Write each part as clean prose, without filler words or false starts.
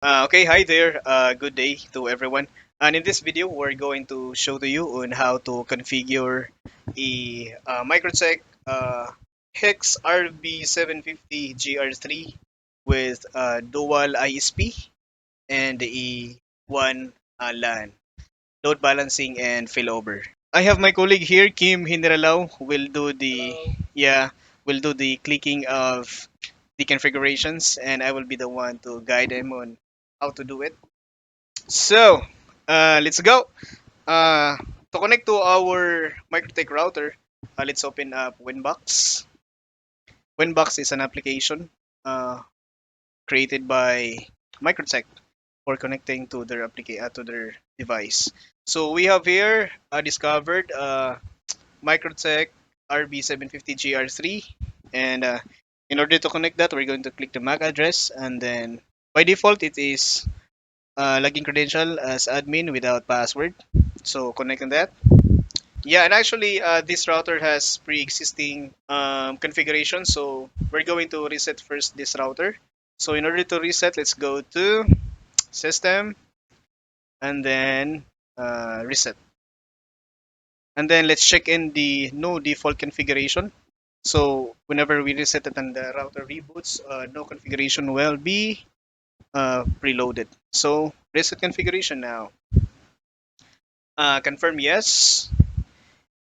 Okay, hi there. Good day to everyone. And in this video, we're going to show to you on how to configure a Mikrotik Hex RB750 GR3 with dual ISP and a one LAN, load balancing and failover. I have my colleague here, Kim Hinderalaw, will do the will do the clicking of the configurations, and I will be the one to guide him on how to do it. So, let's go. Uh, to connect to our Mikrotik router, let's open up Winbox. Winbox is an application uh, created by Mikrotik for connecting to their to their device. So we have here discovered Mikrotik RB750GR3, and in order to connect that, we're going to click the MAC address, and then by default it is login credential as admin without password. So connect on that. Yeah, and actually, this router has pre-existing configuration. So we're going to reset first this router. So in order to reset, let's go to System and then Reset. And then let's check in the no default configuration. So whenever we reset it and the router reboots, no configuration will be preloaded. So reset configuration now. Confirm yes.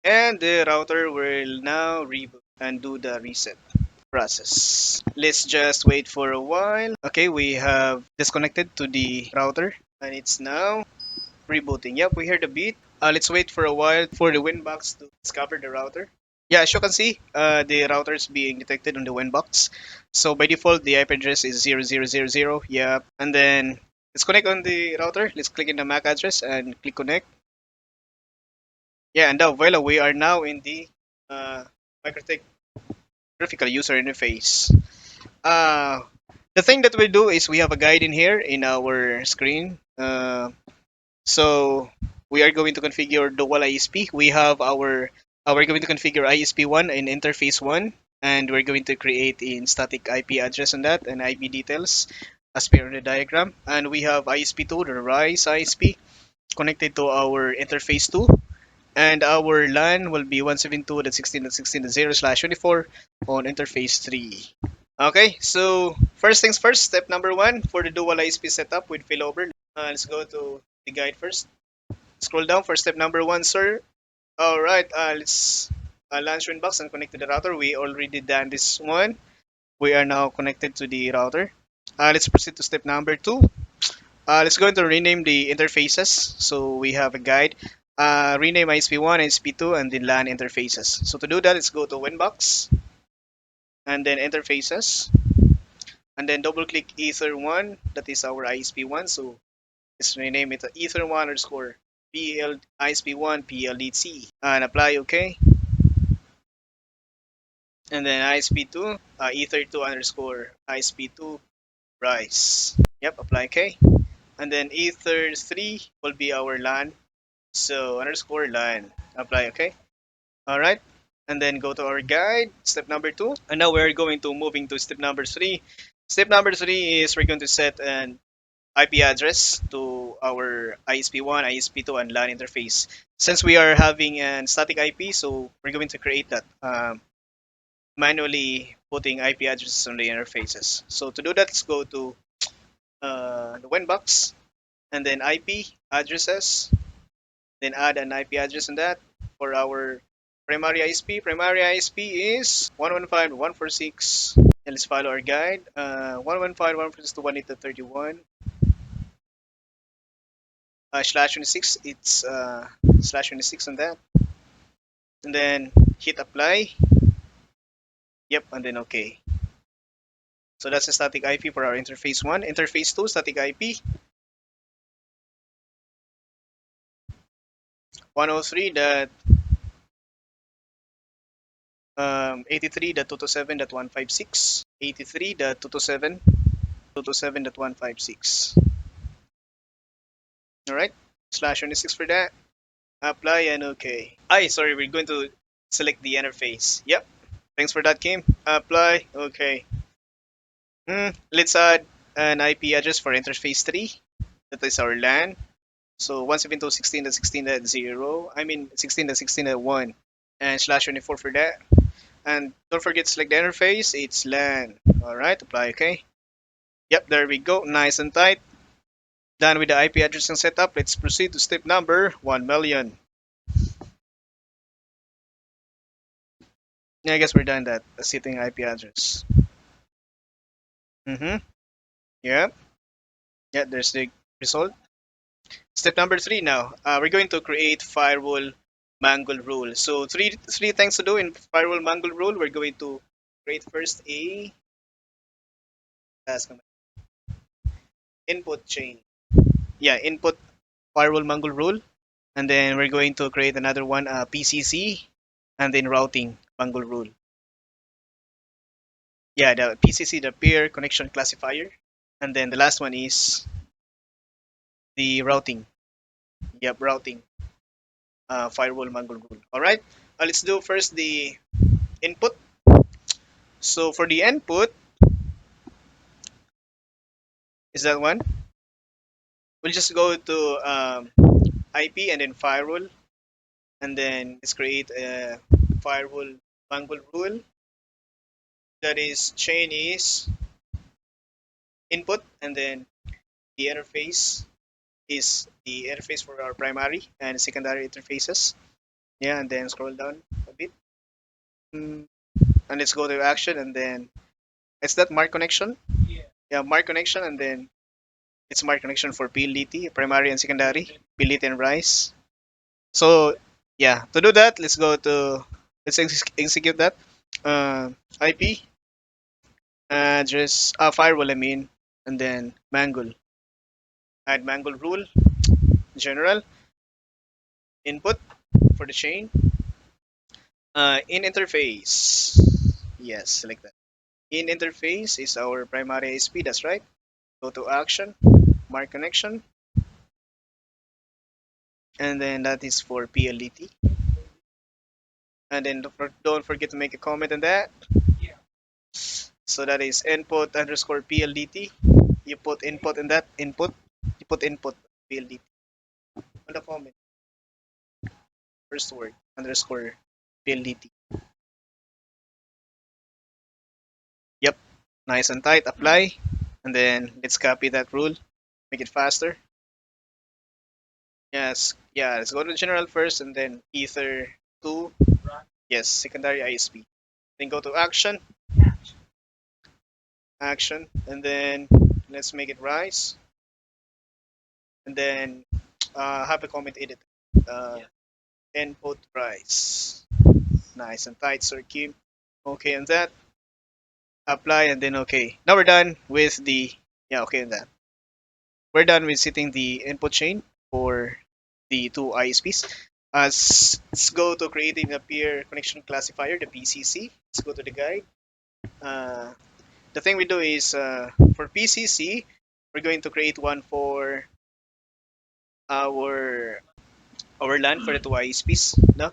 And the router will now reboot and do the reset process. Let's just wait for a while. Okay, we have disconnected to the router and it's now rebooting. Yep, we heard the beat. Let's wait for a while for the Winbox to discover the router. Yeah, as you can see, the router is being detected on the Winbox. So by default, the IP address is 0000. Yep, and then let's connect on the router. Let's click in the MAC address and click connect. Yeah, and now voila, we are now in the uh, Mikrotik graphical user interface. Uh, the thing that we do is we have a guide in here in our screen. So we are going to configure dual ISP. We have our we're going to configure ISP1 and interface 1, and we're going to create in static IP address on that and IP details as per on the diagram. And we have ISP2, the RISE ISP, connected to our interface 2, and our LAN will be 172.16.16.0/24 on interface 3. Okay, so first things first, step number 1 for the dual ISP setup with failover. Let's go to the guide first. Scroll down for step number 1, sir. All right, let's launch Winbox and connect to the router. We already done this one. We are now connected to the router. Let's proceed to step number 2. Let's go into rename the interfaces. So we have a guide. Rename ISP1, ISP2, and then LAN interfaces. So to do that, let's go to Winbox and then interfaces, and then double click Ether1. That is our ISP1. So let's rename it to Ether1 underscore PL ISP1 PLDT and apply OK. And then ISP2 Ether2 underscore ISP2 rise. Yep, apply OK. And then Ether3 will be our LAN. So underscore LAN. Apply OK. All right. And then go to our guide, step number 2. And now we're going to moving to step number 3. Step number 3 is we're going to set an IP address to our ISP1, ISP2, and LAN interface. Since we are having an static IP, so we're going to create that manually putting IP addresses on the interfaces. So to do that, let's go to the Winbox and then IP addresses, then add an IP address on that for our primary ISP. Primary ISP is 115.146. And let's follow our guide. 115.146.192.31. Slash 26. It's slash 26 on that. And then hit apply. Yep, and then okay. So that's the static IP for our interface 1. Interface 2, static IP 103.83.227.156. 83.227.156. Alright, slash 26 for that. Apply and okay. Sorry, we're going to select the interface. Yep, thanks for that, Kim. Apply, okay. Let's add an IP address for interface 3. That is our LAN. So 172.16.16.0, I mean 16.16.1, and /24 for that. And don't forget to select the interface, it's LAN. Alright, apply, okay. Yep, there we go, nice and tight. Done with the IP addressing setup, let's proceed to step number 1 million. Yeah, I guess we're done that, setting IP address. Mm-hmm, yep, yeah, there's the result. Step number 3 now, we're going to create firewall mangle rule. So three things to do in firewall mangle rule. We're going to create first a task input chain. Yeah, input firewall mangle rule, and then we're going to create another one, PCC, and then routing mangle rule. Yeah, the PCC, the peer connection classifier, and then the last one is the routing. Yep, routing firewall mangle rule. All right, let's do first the input. So for the input, is that one? We'll just go to IP and then firewall, and then let's create a firewall mangle rule. That is chain is input, and then the interface is the interface for our primary and secondary interfaces. Yeah, and then scroll down a bit. And let's go to action, and then it's that mark connection. Yeah, mark connection, and then it's mark connection for PLDT, primary and secondary, PLDT and RISE. So yeah, to do that, let's execute that. IP address, firewall, I mean, and then mangle. Add mangle rule, general, input for the chain. In interface, yes, select that. In interface is our primary ISP, that's right. Go to action, mark connection, and then that is for PLDT. And then don't forget to make a comment on that. So that is input underscore PLDT. You put input in that input. You put input PLDT on the comment. First word underscore PLDT. Yep, nice and tight. Apply, and then let's copy that rule. Make it faster. Yes, yeah. Let's go to general first, and then ether to yes secondary ISP. Then go to action, action, and then let's make it rise, and then have a comment edit. Uh, Input rise. Nice and tight circuit. Okay, and that apply, and then okay. Now we're done with the yeah okay and that. We're done with setting the input chain for the two ISPs. Let's go to creating a peer connection classifier, the PCC. Let's go to the guide. Uh, the thing we do is for PCC, we're going to create one for our our LAN for the two ISPs. No?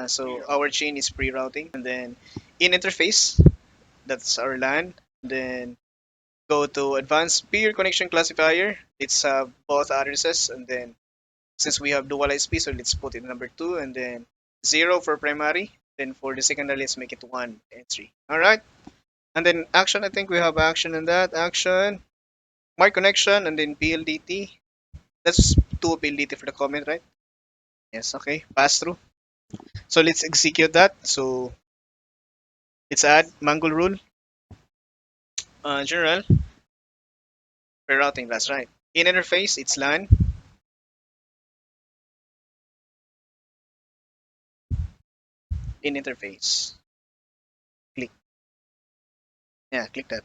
So our chain is pre-routing, and then in interface, that's our LAN. Then go to advanced peer connection classifier. It's both addresses, and then since we have dual ISP, so let's put it number 2, and then 0 for primary. Then for the secondary, let's make it 1 and 3. All right. And then action, I think we have action in that. Action, mark connection, and then PLDT. That's 2 PLDT for the comment, right? Yes, okay. Pass through. So let's execute that. So let's add mangle rule. General, for routing, that's right. In interface, it's LAN. In interface. Click. Yeah, click that.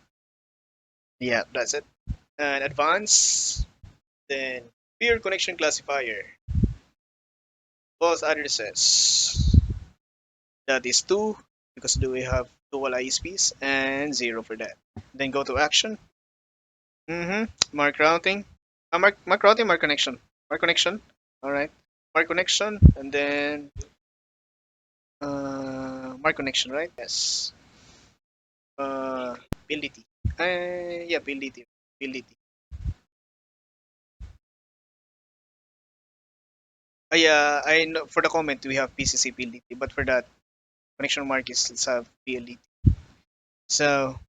Yeah, that's it. And advanced, then peer connection classifier. Both addresses. That is 2 because do we have dual ISPs, and 0 for that. Then go to action. Mark routing. Mark routing, mark connection. Mark connection. All right. Mark connection, and then mark connection, right? Yes. PLDT. Yeah, PLDT. PLDT. Yeah, I know for the comment we have PCC PLDT, but for that connection mark is let's have PLDT. So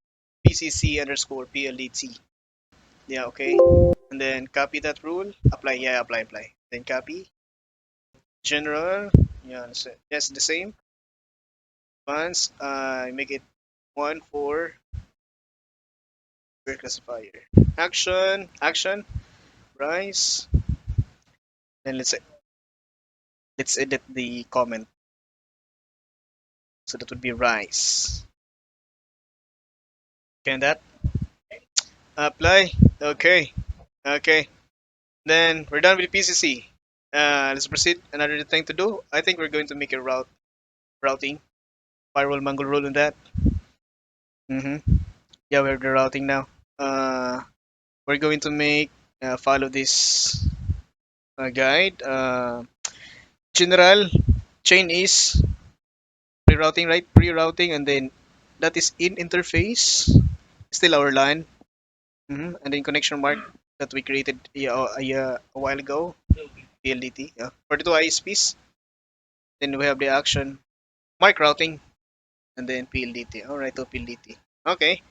PCC underscore PLDT. Yeah, okay. And then copy that rule. Apply. Yeah, apply. Then copy. General. Yeah, so yes, the same. Once make it one for classifier. Action. Rise. Then let's edit the comment. So that would be rise. Can that apply? Okay. Okay. Then we're done with PCC. Let's proceed. Another thing to do. I think we're going to make a routing. Firewall mangle rule on that. Yeah, we're the routing now. We're going to make follow this guide. General chain is pre-routing, right? Pre-routing, and then that is in interface. Still our LAN. And then connection mark that we created a while ago. PLDT. Yeah. For the two ISPs. Then we have the action mark routing and then PLDT. Alright, to PLDT. Okay.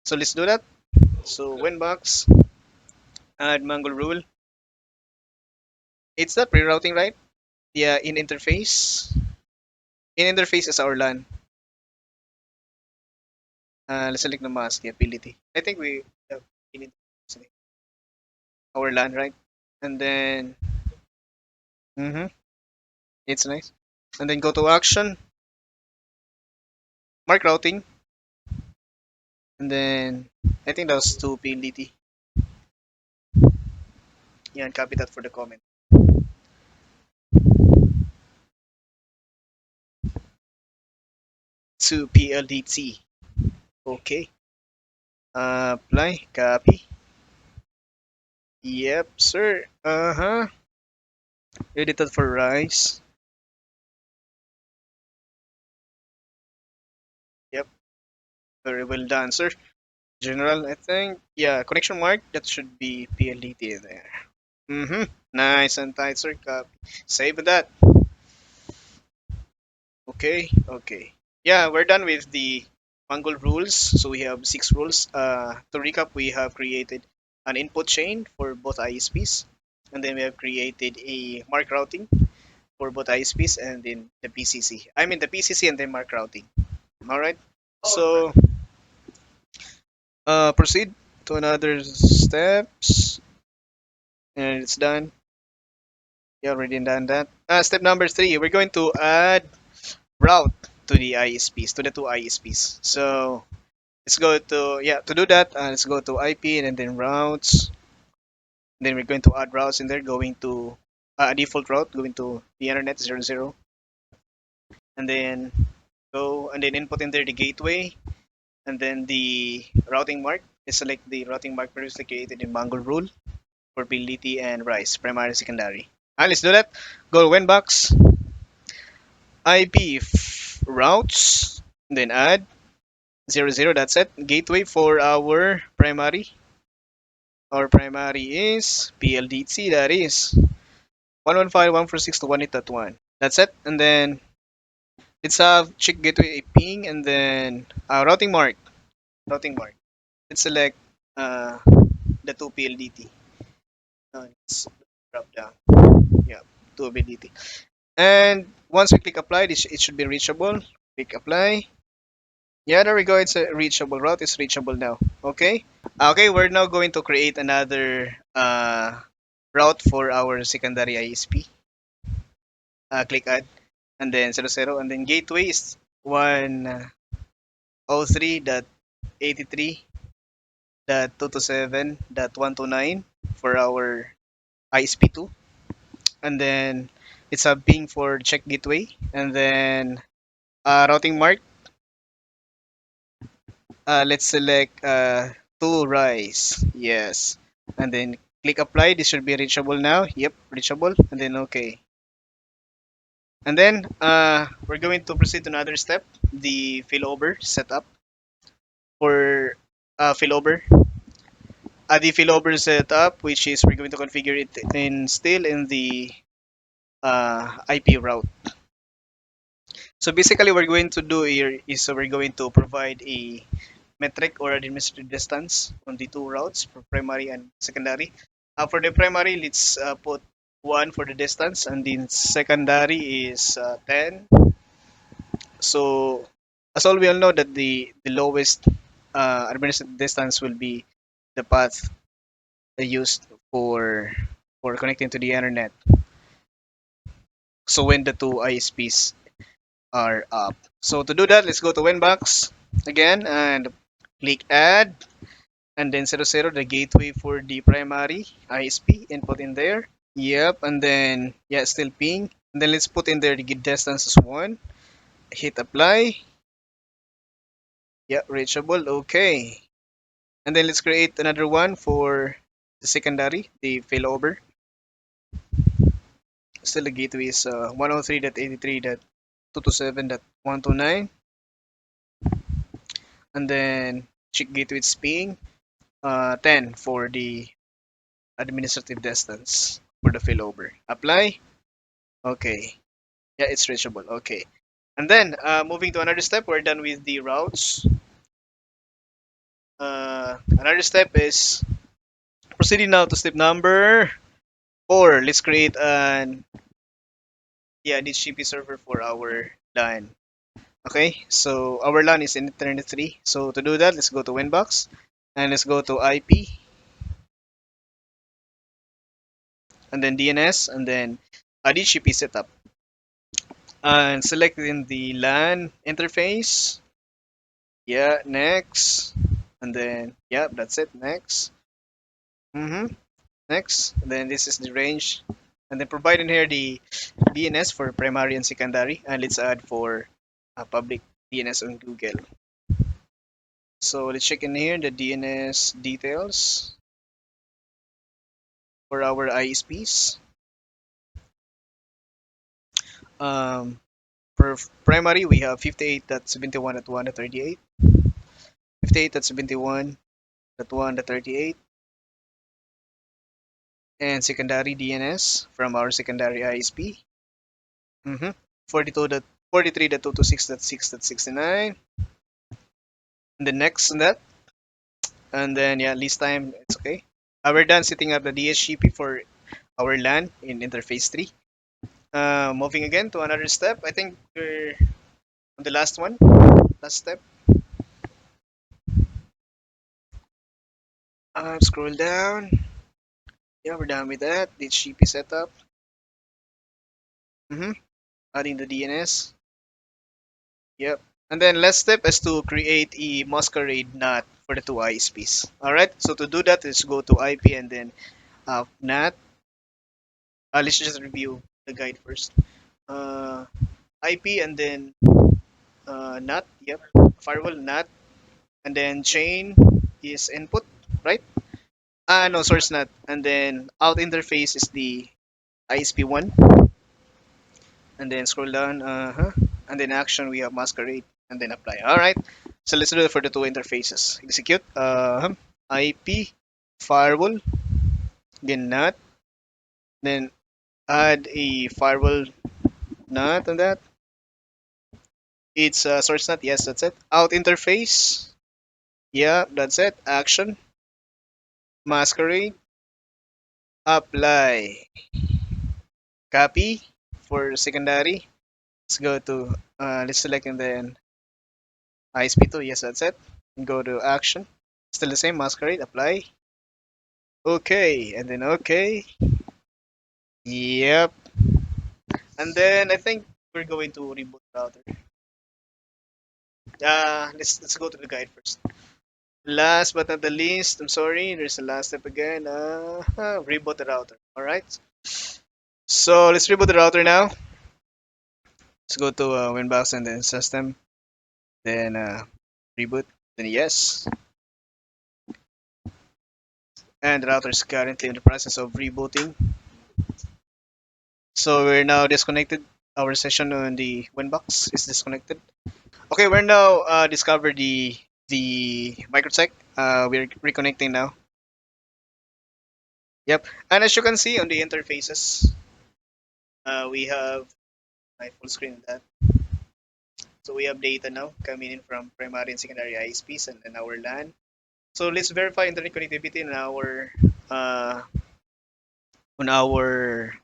So let's do that. So winbox add mangle rule. It's not pre-routing, right? Yeah, in interface. In interface is our LAN. Let's select the mask. Yeah, PLDT. I think we have in interface our LAN, right? And then it's nice. And then go to action, mark routing, and then I think that was to PLDT. Yeah, and copy that for the comment. To PLDT. Okay. Apply, copy. Yep, sir. Edited for rice. Yep, very well done, sir. General, I think. Yeah, connection mark. That should be PLDT there. Nice and tight, sir. Copy. Save that. Okay. Yeah, we're done with the Mangle rules. So we have 6 rules. To recap, we have created an input chain for both ISPs, and then we have created a mark routing for both ISPs, and then the PCC. I mean the PCC and then mark routing. All right. So proceed to another steps, and it's done. You already done that. Step number 3, we're going to add route to the ISPs, to the two ISPs. So let's go to, yeah, to do that, let's go to IP and then routes. Then we're going to add routes in there, going to a default route, going to the internet 00, and then go and then input in there the gateway, and then the routing mark. Select the routing mark previously created in Mangle rule for PLDT and Rice, primary, secondary. Let's do that. Go to Winbox, IP routes, then add 00, that's it. Gateway for our primary. Our primary is PLDT, that is 115.146.1.8.1. That's it. And then let's have check gateway ping and then routing mark. Routing mark. Let's select uh, the two PLDT. Let's drop down. Yeah, two PLDT. And once we click apply, it should be reachable. Click apply. Yeah, there we go. It's a reachable route. It's reachable now. Okay. Okay, we're now going to create another route for our secondary ISP. Click add, and then 00, and then gateway is 103.83.227.129 for our ISP2, and then it's a ping for check gateway, and then routing mark. Let's select to rise. Yes. And then click apply. This should be reachable now. Yep, reachable. And then okay. And then we're going to proceed to another step, the failover setup for failover. The failover setup, which is we're going to configure it in still in the IP route. So basically, what we're going to do here is we're going to provide a metric or administrative distance on the two routes for primary and secondary. For the primary, let's put 1 for the distance, and the secondary is 10. So, as all we all know, that the lowest administrative distance will be the path used for connecting to the internet. So when the two ISPs are up. So to do that, let's go to Winbox again and click Add, and then 00, the gateway for the primary ISP, input in there. Yep, and then yeah, still ping. And then let's put in there the git distance is 1. Hit apply. Yeah, reachable. Okay. And then let's create another one for the secondary, the failover. Still the gateway is 103.83.227.129, and then check gateway is ping 10 for the administrative distance for the failover. Apply. Okay. Yeah, it's reachable. Okay. And then moving to another step, we're done with the routes. Another step is proceeding now to step number 4. Let's create an DHCP server for our LAN. Okay, so our LAN is in Internet 3. So to do that, let's go to Winbox and let's go to IP and then DNS and then DHCP setup. And select in the LAN interface. Yeah, next. And then, yeah, that's it. Next. Next. And then this is the range. And then provide in here the DNS for primary and secondary. And let's add for public DNS on Google. So let's check in here the DNS details for our ISPs. For primary, we have 58.71.1.38, 58.71.1.38, and secondary DNS from our secondary ISP. 42.43.226.6.69. And the next on that, and then yeah, least time it's okay. We're done setting up the DHCP for our LAN in interface 3. Moving again to another step. I think we're on the last one. Last step. Scroll down. Yeah, we're done with that. DHCP setup. Adding the DNS. Yep. And then last step is to create a masquerade NAT for the two ISPs. Alright, so to do that, let's go to IP and then NAT. Let's just review the guide first. IP and then NAT. Yep. Firewall NAT. And then chain is input, right? No, source NAT. And then out interface is the ISP1. And then scroll down. And then action, we have masquerade. And then apply. Alright. So let's do it for the two interfaces. Execute. IP firewall. Then NAT. Then add a firewall NAT on that. It's source NAT. Yes, that's it. Out interface. Yeah, that's it. Action. Masquerade. Apply. Copy for secondary. Let's go to let's select and then ISP2. Yes, that's it. And go to action. Still the same. Masquerade. Apply. Okay, and then okay. Yep. And then I think we're going to reboot router. Let's go to the guide first. Last but not the least, I'm sorry, there's the last step again. Reboot the router. All right. So let's reboot the router now. Let's go to Winbox and then system, then reboot, then yes. And the router is currently in the process of rebooting. So we're now disconnected. Our session on the Winbox is disconnected. Okay, we're now discover the the Mikrotik. We're reconnecting now. Yep. And as you can see on the interfaces, we have my full screen of that. So we have data now coming in from primary and secondary ISPs and then our LAN. So let's verify internet connectivity uh, on our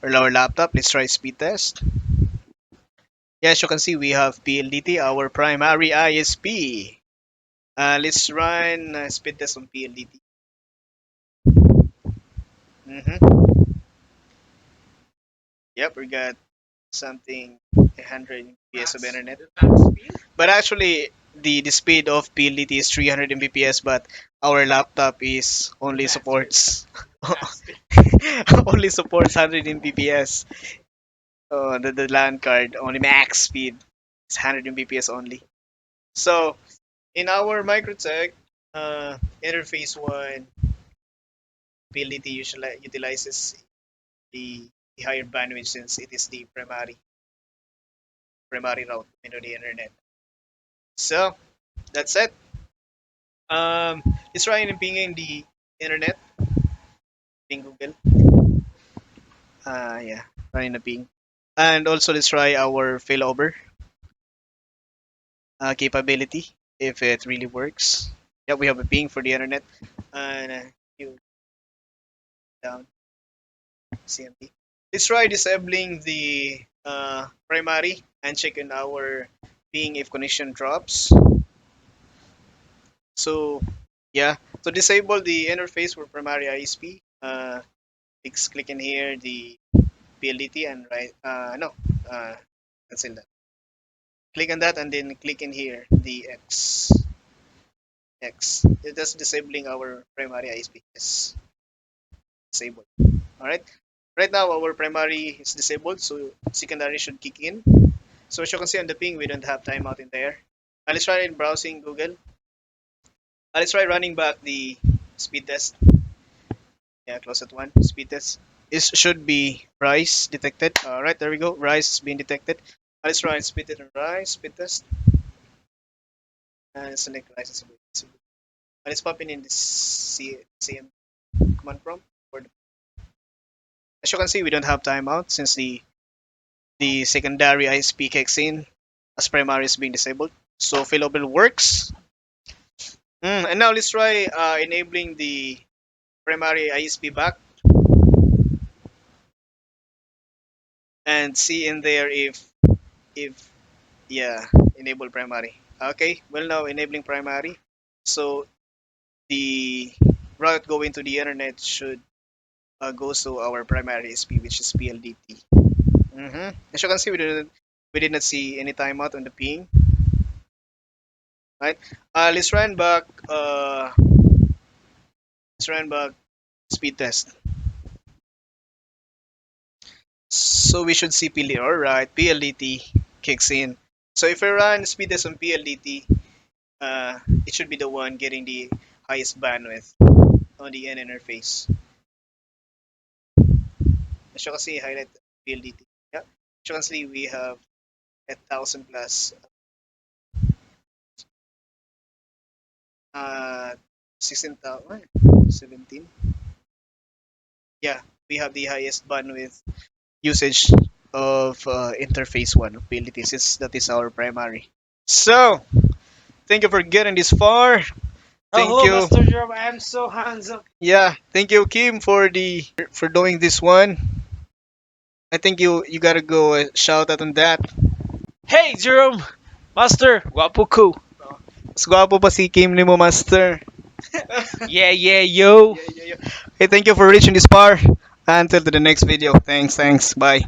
laptop. Let's try speed test. Yeah, as you can see, we have PLDT, our primary ISP. Let's run speed test on PLDT. Mm-hmm. Yep, we got something 100 Mbps of internet. But actually, the speed of PLDT is 300 Mbps, but our laptop is only supports only supports 100 Mbps. The LAN card only max speed is 100 Mbps only. So in our Mikrotik interface one, PLDT usually utilizes the, the higher bandwidth since it is the primary route into the internet. So that's it. Let's try and pinging the internet, ping Google. Yeah, running the ping, and also let's try our failover capability if it really works. Yeah, we have a ping for the internet, and you down CMP. Let's try disabling the primary and check in our ping if connection drops. So yeah, to disable the interface for primary ISP, click in here the PLDT and right no cancel that. Click on that and then click in here the X. It is disabling our primary ISP. Yes, disabled. All right. Right now our primary is disabled, so secondary should kick in. So as you can see on the ping, we don't have timeout in there. Let's try browsing Google. Let's try running back the speed test. Yeah, close that one. Speed test. It should be rise detected. Right, there we go. Rise is being detected. Let's try speed test and rise. Speed test. And select license. And it's popping in this CM command prompt. As you can see, we don't have timeout since the secondary ISP kicks in as primary is being disabled. So failover works. And now let's try enabling the primary ISP back and see in there if yeah, enable primary. Okay, well now enabling primary. So the route going to the internet should goes to our primary ISP, which is PLDT. As you can see, we did not see any timeout on the ping. Right. Let's run back. Let's run back speed test. So we should see PLDT. All right, PLDT kicks in. So if I run speed test on PLDT, it should be the one getting the highest bandwidth on the end interface. As you can see, highlight PLDT. Yeah. As you can see, we have 1,000 plus 16,000, 17. Yeah, we have the highest bandwidth usage of interface one of PLDT since that is our primary. So, thank you for getting this far. Thank Oh, you. Master Jerome, I am so handsome. Yeah, thank you, Kim, for doing this one. I think you gotta go shout out on that. Hey, Jerome! Master, wapo ko. Mas gwapo pa si Kim ni mo, Master. Yeah, yeah, yo. Hey, thank you for reaching this far. Until to the next video. Thanks. Bye.